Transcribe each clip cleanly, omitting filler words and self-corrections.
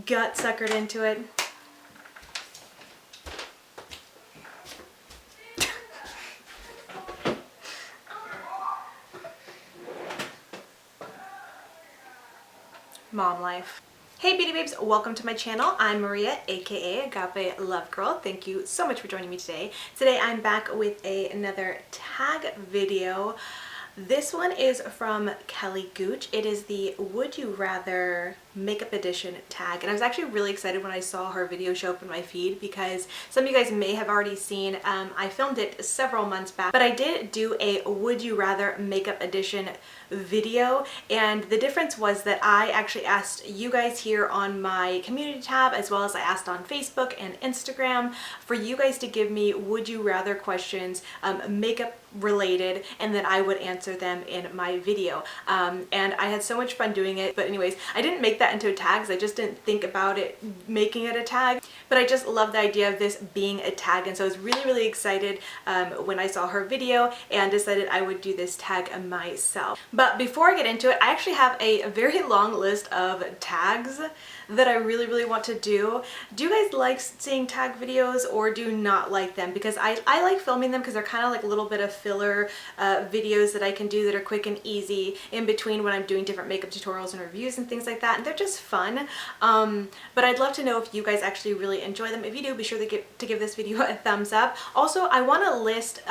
gut suckered into it. Mom life. Hey beauty babes, welcome to my channel. I'm Maria, aka Agape Love Girl. Thank you so much for joining me today. Today I'm back with another tag video. This one is from Kelly Gooch. It is the Would You Rather makeup edition tag, and I was actually really excited when I saw her video show up in my feed because some of you guys may have already seen, I filmed it several months back, but I did do a Would You Rather makeup edition video, and the difference was that I actually asked you guys here on my community tab, as well as I asked on Facebook and Instagram, for you guys to give me would you rather questions, makeup related, and then I would answer them in my video. And I had so much fun doing it. But anyways, I didn't make that into a tag because I just didn't think about it making it a tag, but I just love the idea of this being a tag, and so I was really excited when I saw her video and decided I would do this tag myself. But before I get into it, I actually have a very long list of tags that I really want to do. Do you guys like seeing tag videos or do you not like them? Because I like filming them because they're kind of like a little bit of filler videos that I can do that are quick and easy in between when I'm doing different makeup tutorials and reviews and things like that, and they're just fun. But I'd love to know if you guys actually really enjoy them. If you do, be sure to give this video a thumbs up. Also, I want to list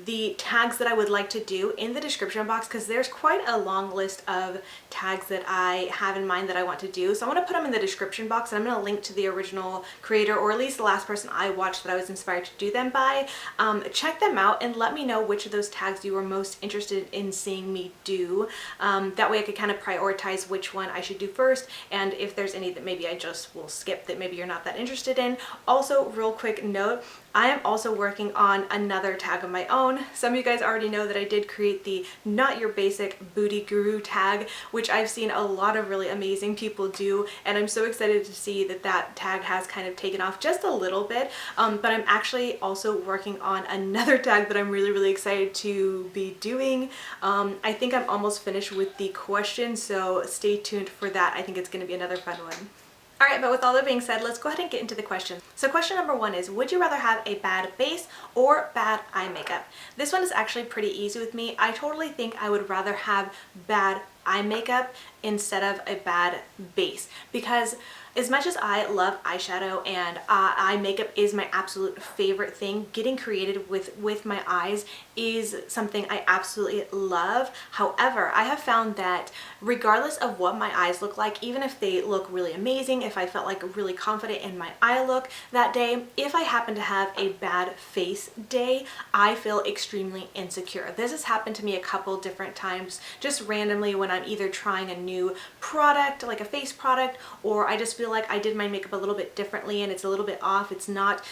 the tags that I would like to do in the description box because there's quite a long list of tags that I have in mind that I want to do. So I want to put them in the description box, and I'm going to link to the original creator, or at least the last person I watched that I was inspired to do them by. Check them out and let me know which of those tags you were most interested in seeing me do. That way I could kind of prioritize which one I should do first, and if there's any that maybe I just will skip that maybe you're not that interested in. Also, real quick note, I am also working on another tag of my own. Some of you guys already know that I did create the Not Your Basic Booty Guru tag, which I've seen a lot of really amazing people do, and I'm so excited to see that that tag has kind of taken off just a little bit. But I'm actually also working on another tag that I'm really excited to be doing. I think I'm almost finished with the questions, so stay tuned for that. I think it's going to be another fun one. Alright, but with all that being said, let's go ahead and get into the questions. So question number one is, would you rather have a bad base or bad eye makeup? This one is actually pretty easy with me. I totally think I would rather have bad eye makeup instead of a bad base, because as much as I love eyeshadow and eye makeup is my absolute favorite thing, getting creative with my eyes is something I absolutely love. However, I have found that regardless of what my eyes look like, even if they look really amazing, if I felt like really confident in my eye look that day, if I happen to have a bad face day, I feel extremely insecure. This has happened to me a couple different times, just randomly when I'm either trying a new product, like a face product, or I just feel like I did my makeup a little bit differently and it's a little bit off. It's not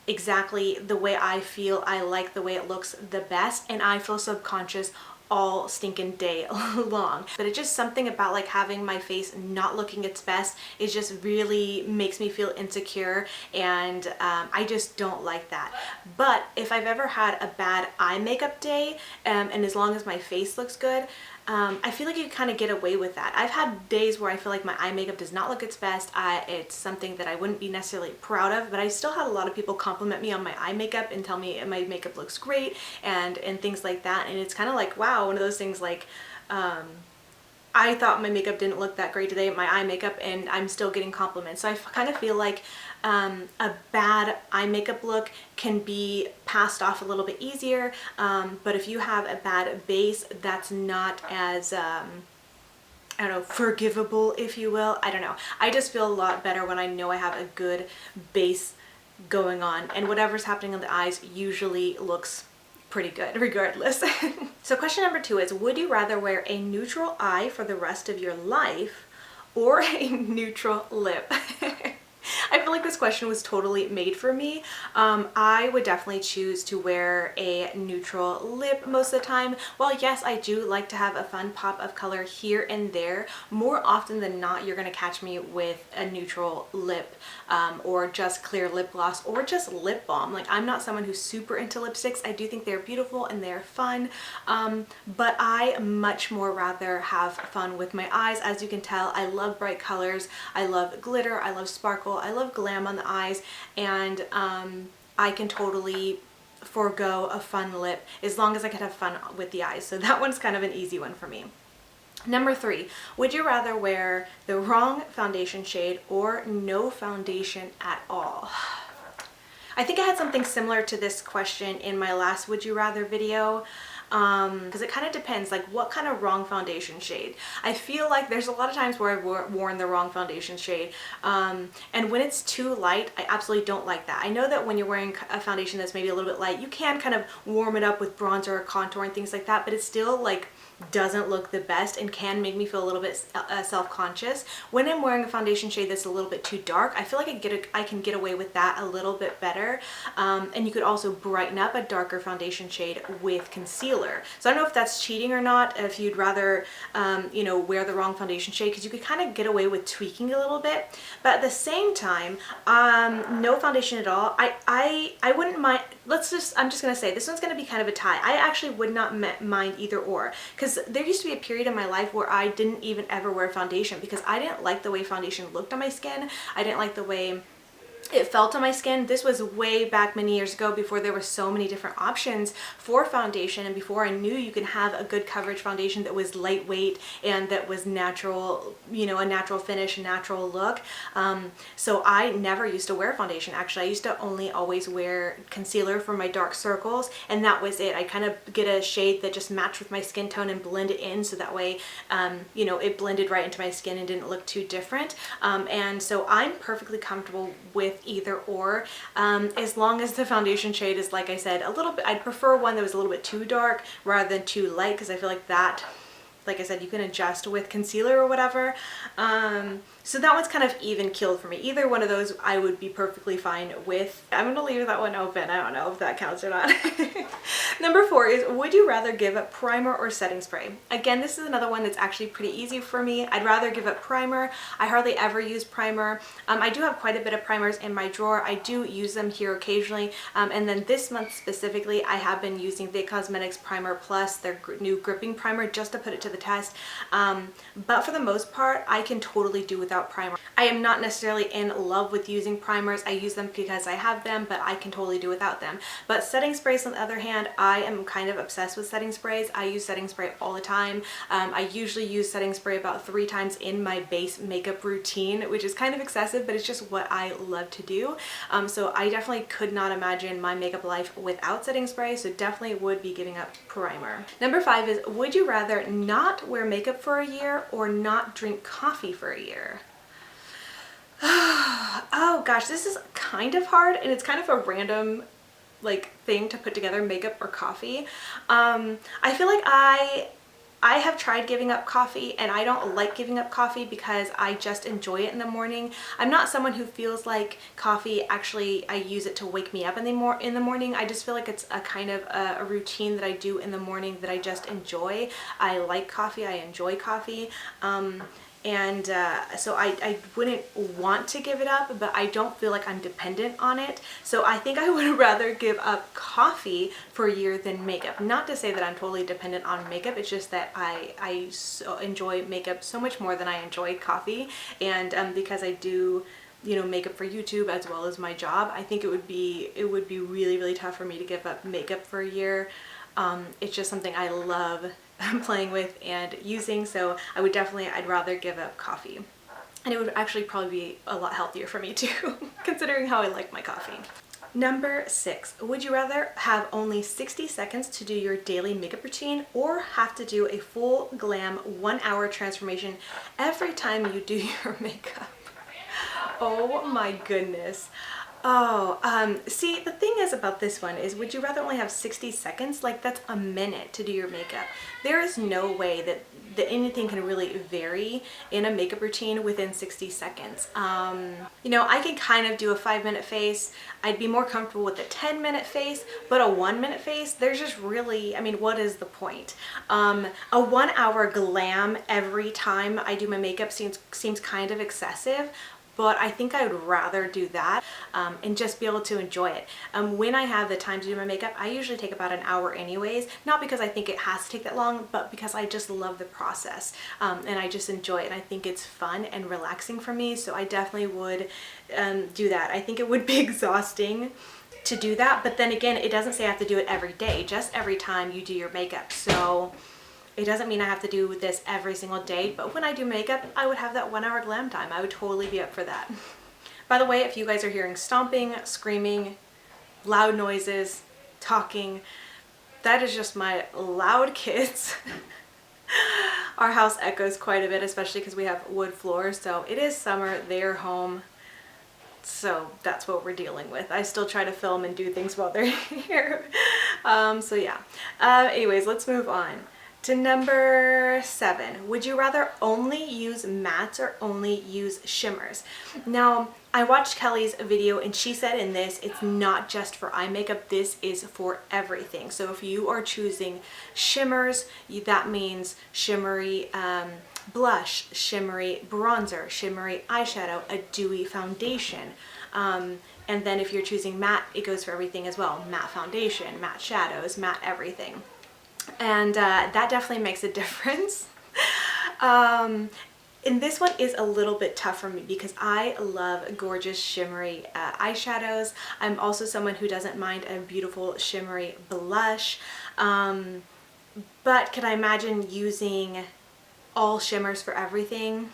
exactly the way I feel I like the way it looks the best, and I feel subconscious all stinking day long. But it's just something about like having my face not looking its best. It just really makes me feel insecure, and I just don't like that. But if I've ever had a bad eye makeup day, and as long as my face looks good, I feel like you kind of get away with that. I've had days where I feel like my eye makeup does not look its best. It's something that I wouldn't be necessarily proud of, but I still had a lot of people compliment me on my eye makeup and tell me my makeup looks great and things like that. And it's kind of like, wow, one of those things like, I thought my makeup didn't look that great today, my eye makeup, and I'm still getting compliments. So I kind of feel like a bad eye makeup look can be passed off a little bit easier, but if you have a bad base, that's not as I don't know, forgivable, if you will. I don't know. I just feel a lot better when I know I have a good base going on, and whatever's happening on the eyes usually looks pretty good regardless. So question number two is, would you rather wear a neutral eye for the rest of your life or a neutral lip? I feel like this question was totally made for me. I would definitely choose to wear a neutral lip most of the time. While yes, I do like to have a fun pop of color here and there, more often than not, you're gonna catch me with a neutral lip or just clear lip gloss or just lip balm. Like, I'm not someone who's super into lipsticks. I do think they're beautiful and they're fun, but I much more rather have fun with my eyes. As you can tell, I love bright colors, I love glitter, I love sparkle, I love glam on the eyes, and I can totally forego a fun lip as long as I can have fun with the eyes. So that one's kind of an easy one for me. Number 3, would you rather wear the wrong foundation shade or no foundation at all? I think I had something similar to this question in my last Would You Rather video, because it kind of depends, like what kind of wrong foundation shade. I feel like there's a lot of times where I've worn the wrong foundation shade, and when it's too light, I absolutely don't like that. I know that when you're wearing a foundation that's maybe a little bit light, you can kind of warm it up with bronzer or contour and things like that, but it's still like doesn't look the best and can make me feel a little bit self-conscious. When I'm wearing a foundation shade that's a little bit too dark, I feel like I can get away with that a little bit better. And you could also brighten up a darker foundation shade with concealer. So I don't know if that's cheating or not, if you'd rather, you know, wear the wrong foundation shade, because you could kind of get away with tweaking a little bit. But at the same time, no foundation at all. I wouldn't mind. I'm just gonna say this one's gonna be kind of a tie. I actually would not mind either or, because there used to be a period in my life where I didn't even ever wear foundation because I didn't like the way foundation looked on my skin. I didn't like the way it felt on my skin. This was way back many years ago, before there were so many different options for foundation, and before I knew you could have a good coverage foundation that was lightweight and that was natural, you know, a natural finish, natural look. So I never used to wear foundation. Actually, I used to only always wear concealer for my dark circles, and that was it. I kind of get a shade that just matched with my skin tone and blend it in, so that way, you know, it blended right into my skin and didn't look too different. And so I'm perfectly comfortable with either or, as long as the foundation shade is, like I said, a little bit. I'd prefer one that was a little bit too dark rather than too light, because I feel like that, like I said, you can adjust with concealer or whatever. So that one's kind of even keeled for me. Either one of those I would be perfectly fine with. I'm gonna leave that one open. I don't know if that counts or not. Number 4 is, would you rather give up primer or setting spray? Again, this is another one that's actually pretty easy for me. I'd rather give up primer. I hardly ever use primer. I do have quite a bit of primers in my drawer. I do use them here occasionally. And then this month specifically, I have been using the Cosmetics Primer Plus, their new gripping primer, just to put it to the test. But for the most part, I can totally do without primer. I am not necessarily in love with using primers. I use them because I have them, but I can totally do without them. But setting sprays, on the other hand, I am kind of obsessed with setting sprays. I use setting spray all the time. I usually use setting spray about 3 times in my base makeup routine, which is kind of excessive, but it's just what I love to do. So I definitely could not imagine my makeup life without setting spray, so definitely would be giving up primer. Number 5 is, would you rather not wear makeup for a year or not drink coffee for a year? Oh gosh, this is kind of hard, and it's kind of a random like thing to put together, makeup or coffee. I feel like I have tried giving up coffee, and I don't like giving up coffee because I just enjoy it in the morning. I'm not someone who feels like coffee, actually I use it to wake me up in the morning. I just feel like it's a kind of a routine that I do in the morning that I just enjoy. I like coffee, I enjoy coffee. So I wouldn't want to give it up, but I don't feel like I'm dependent on it. So I think I would rather give up coffee for a year than makeup. Not to say that I'm totally dependent on makeup, it's just that I so enjoy makeup so much more than I enjoy coffee. And because I do, you know, makeup for YouTube as well as my job, I think it would be really, really tough for me to give up makeup for a year. It's just something I love playing with and using, so I'd rather give up coffee. And it would actually probably be a lot healthier for me too, considering how I like my coffee. Number 6, would you rather have only 60 seconds to do your daily makeup routine or have to do a full glam 1-hour transformation every time you do your makeup? Oh my goodness. See, the thing is about this one is, would you rather only have 60 seconds? Like, that's a minute to do your makeup. There is no way that anything can really vary in a makeup routine within 60 seconds. You know, I can kind of do a 5-minute face. I'd be more comfortable with a 10-minute face, but a 1-minute face, there's just really, I mean, what is the point? A 1-hour glam every time I do my makeup seems kind of excessive. But I think I would rather do that and just be able to enjoy it. When I have the time to do my makeup, I usually take about an hour anyways, not because I think it has to take that long, but because I just love the process and I just enjoy it, and I think it's fun and relaxing for me, so I definitely would do that. I think it would be exhausting to do that, but then again, it doesn't say I have to do it every day, just every time you do your makeup. So it doesn't mean I have to do this every single day, but when I do makeup, I would have that 1-hour glam time. I would totally be up for that. By the way, if you guys are hearing stomping, screaming, loud noises, talking, that is just my loud kids. Our house echoes quite a bit, especially because we have wood floors, so it is summer, they're home. So that's what we're dealing with. I still try to film and do things while they're here. So yeah. Anyways, let's move on. To number 7, would you rather only use mattes or only use shimmers? Now, I watched Kelly's video and she said in this, it's not just for eye makeup, this is for everything. So if you are choosing shimmers, that means shimmery blush, shimmery bronzer, shimmery eyeshadow, a dewy foundation. And then if you're choosing matte, it goes for everything as well. Matte foundation, matte shadows, matte everything. And that definitely makes a difference. And this one is a little bit tough for me because I love gorgeous shimmery eyeshadows. I'm also someone who doesn't mind a beautiful shimmery blush. But could I imagine using all shimmers for everything?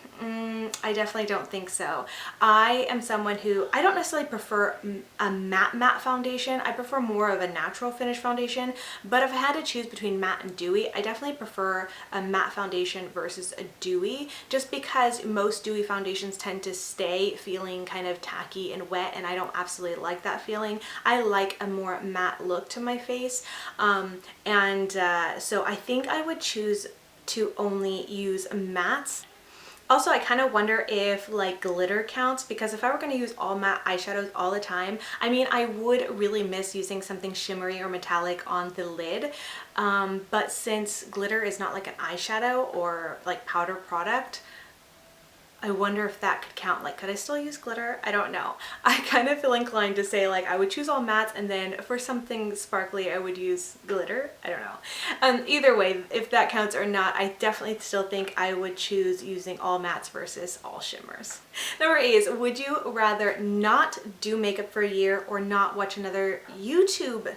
I definitely don't think so. I am someone who, I don't necessarily prefer a matte foundation. I prefer more of a natural finish foundation, but if I had to choose between matte and dewy, I definitely prefer a matte foundation versus a dewy, just because most dewy foundations tend to stay feeling kind of tacky and wet, and I don't absolutely like that feeling. I like a more matte look to my face, so I think I would choose to only use mattes. Also, I kind of wonder if like glitter counts, because if I were going to use all matte eyeshadows all the time, I mean, I would really miss using something shimmery or metallic on the lid. But since glitter is not like an eyeshadow or like powder product, I wonder if that could count. Like, could I still use glitter? I don't know. I kind of feel inclined to say like I would choose all mattes, and then for something sparkly I would use glitter. I don't know. Either way, if that counts or not, I definitely still think I would choose using all mattes versus all shimmers. Number 8 is, would you rather not do makeup for a year or not watch another YouTube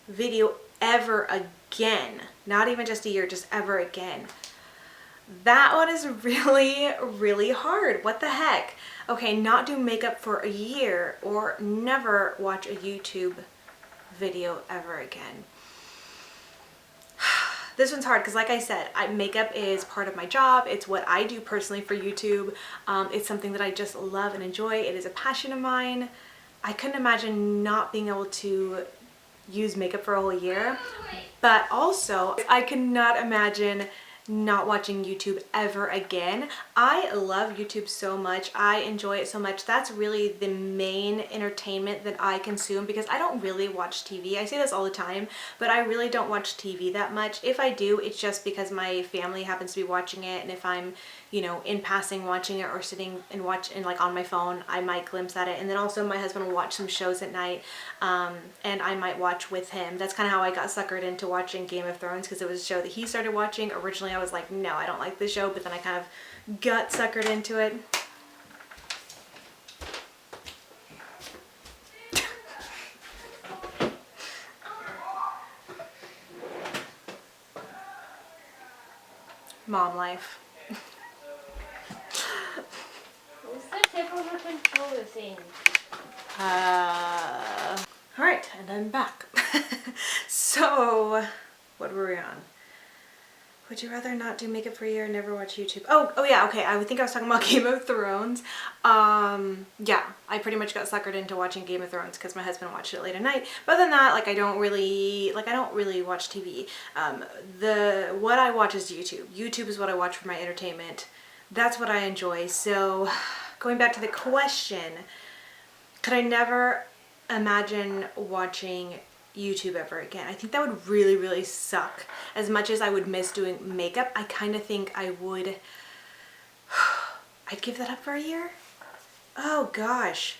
video ever again? Not even just a year, just ever again. That one is really, really hard. What the heck? Okay, not do makeup for a year or never watch a YouTube video ever again. This one's hard because, like I said, makeup is part of my job. It's what I do personally for YouTube. It's something that I just love and enjoy. It is a passion of mine. I couldn't imagine not being able to use makeup for a whole year, but also I could not imagine not watching YouTube ever again. I love YouTube so much. I enjoy it so much. That's really the main entertainment that I consume, because I don't really watch TV. I say this all the time, but I really don't watch TV that much. If I do, it's just because my family happens to be watching it, and if I'm, you know, in passing watching it or sitting and like on my phone, I might glimpse at it. And then also my husband will watch some shows at night, and I might watch with him. That's kind of how I got suckered into watching Game of Thrones, because it was a show that he started watching. Originally I was like, no, I don't like this show, but then I kind of got suckered into it. Mom life. What's the tip of the controller thing? Alright, and I'm back. So, what were we on? Would you rather not do makeup for a year and never watch YouTube? Oh yeah, okay. I think I was talking about Game of Thrones. Yeah, I pretty much got suckered into watching Game of Thrones because my husband watched it late at night. But other than that, like I don't really watch TV. What I watch is YouTube. YouTube is what I watch for my entertainment. That's what I enjoy. So going back to the question, could I never imagine watching YouTube ever again? I think that would really, really suck. As much as I would miss doing makeup, I kind of think I would, I'd give that up for a year? Oh gosh.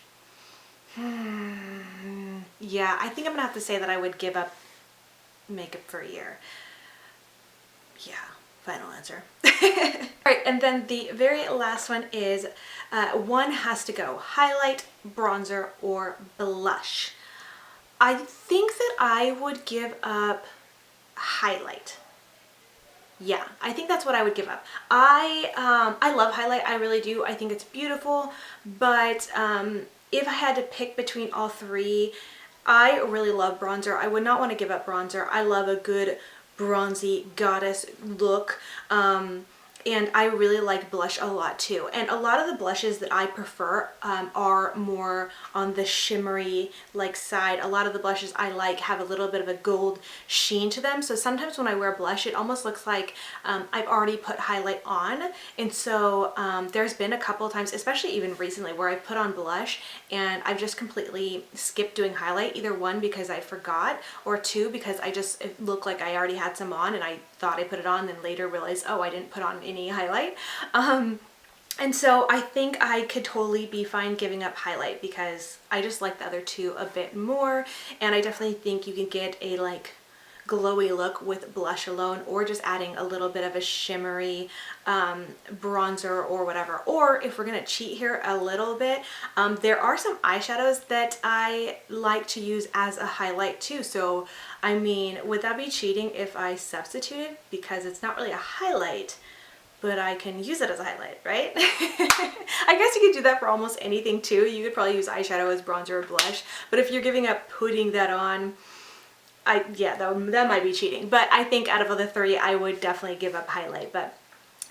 Yeah, I think I'm gonna have to say that I would give up makeup for a year. Yeah, final answer. Alright, and then the very last one is, one has to go, highlight, bronzer, or blush. I think that I would give up highlight. Yeah, I think that's what I would give up. I love highlight, I really do. I think it's beautiful, but if I had to pick between all three, I really love bronzer. I would not want to give up bronzer. I love a good bronzy goddess look. And I really like blush a lot too. And a lot of the blushes that I prefer are more on the shimmery like side. A lot of the blushes I like have a little bit of a gold sheen to them. So sometimes when I wear blush, it almost looks like I've already put highlight on. And so there's been a couple of times, especially even recently, where I put on blush and I've just completely skipped doing highlight. Either one, because I forgot, or two, because it looked like I already had some on and I thought I put it on, then later realized, oh, I didn't put on any highlight. And so I think I could totally be fine giving up highlight because I just like the other two a bit more, and I definitely think you can get a like glowy look with blush alone, or just adding a little bit of a shimmery bronzer or whatever. Or if we're gonna cheat here a little bit, there are some eyeshadows that I like to use as a highlight too. So I mean, would that be cheating if I substituted, because it's not really a highlight, but I can use it as a highlight, right? I guess you could do that for almost anything too. You could probably use eyeshadow as bronzer or blush, but if you're giving up putting that on, yeah, that might be cheating. But I think out of the three, I would definitely give up highlight. But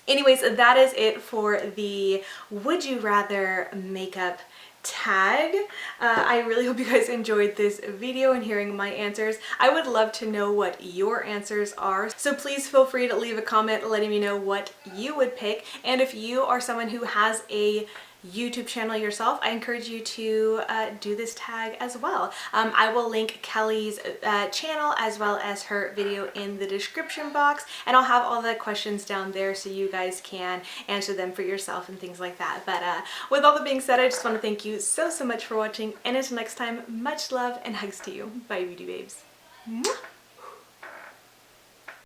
anyways, that is it for the would you rather makeup tag. I really hope you guys enjoyed this video and hearing my answers. I would love to know what your answers are, so please feel free to leave a comment letting me know what you would pick. And if you are someone who has a YouTube channel yourself, I encourage you to do this tag as well. I will link Kelly's channel as well as her video in the description box, and I'll have all the questions down there so you guys can answer them for yourself and things like that. But with all that being said, I just want to thank you so much for watching, and until next time, much love and hugs to you. Bye, beauty babes. Mwah!